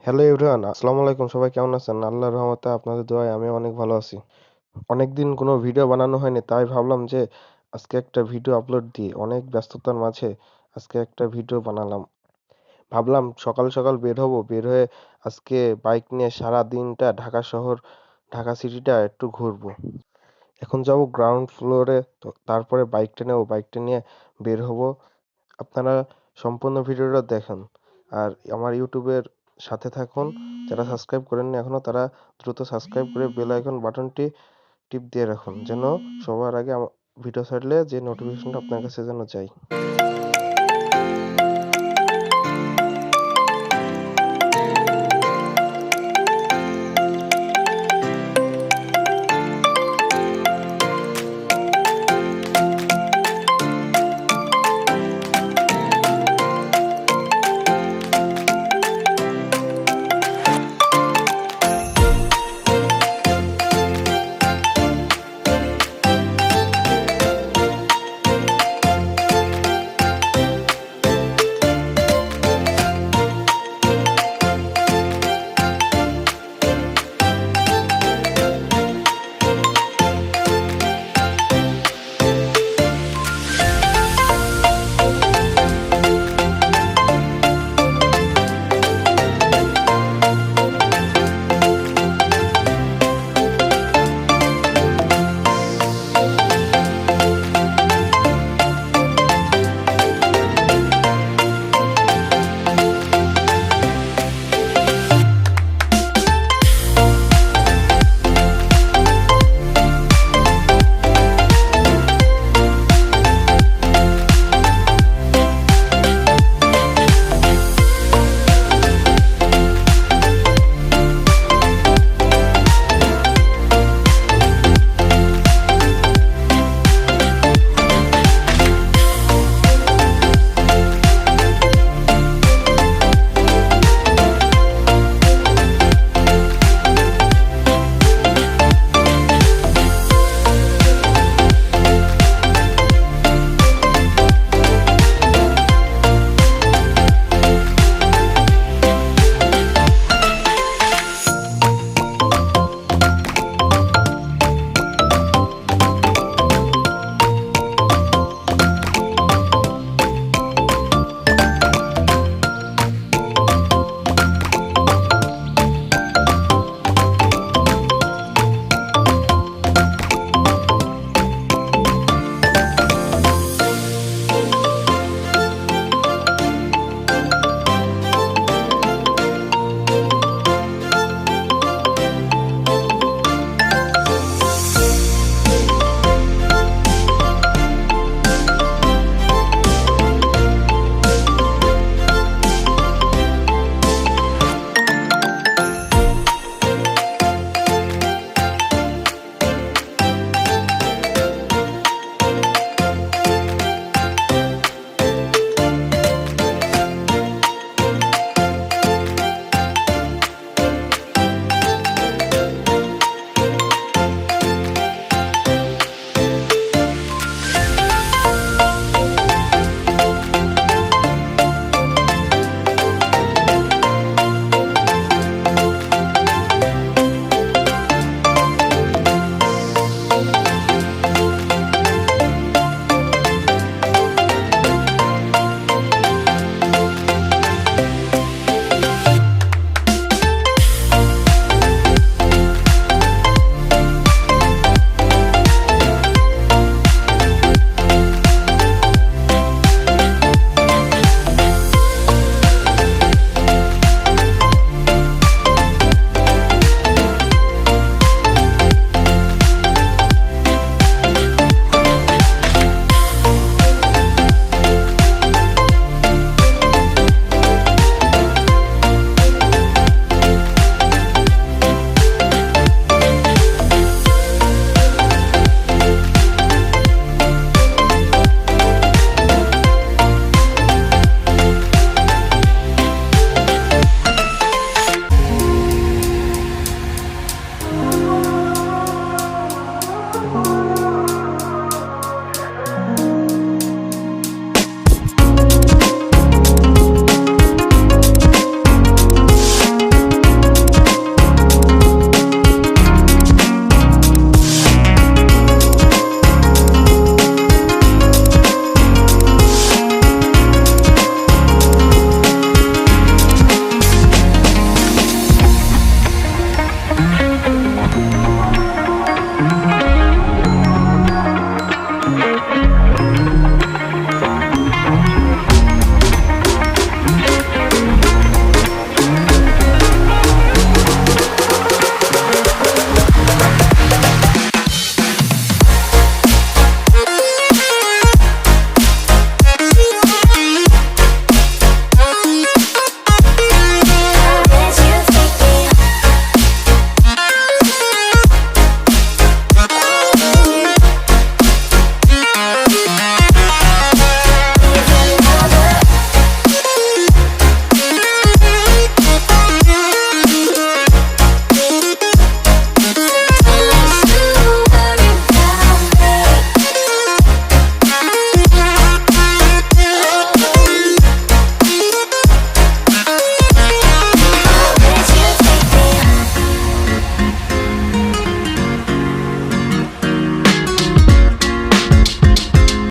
Hello everyone, আসসালামু আলাইকুম। সবাই কেমন আছেন? আল্লাহর রহমতে আপনাদের দোয়ায় আমি অনেক ভালো আছি। অনেকদিন কোনো ভিডিও বানানো হয়নি, তাই ভাবলাম যে আজকে একটা ভিডিও আপলোড দিই। অনেক ব্যস্ততার মাঝে আজকে একটা ভিডিও বানালাম। ভাবলাম সকাল সকাল বের হব, বের হয়ে আজকে বাইক নিয়ে সারা দিনটা ঢাকা শহর, ঢাকা সিটিটা একটু ঘুরবো। এখন যাব গ্রাউন্ড ফ্লোরে, তো তারপরে বাইকটা নেব, বাইকটা নিয়ে বের হব। আপনারা সম্পূর্ণ ভিডিওটা দেখুন আর আমার ইউটিউবের সাথে থাকুন। যারা সাবস্ক্রাইব করেননি এখনো তারা দ্রুত সাবস্ক্রাইব করে বেল আইকন বাটনটি টিপ দিয়ে রাখুন, যেন সবার আগে ভিডিও ছাড়লে যে নোটিফিকেশনটা আপনার কাছে যেন যায়।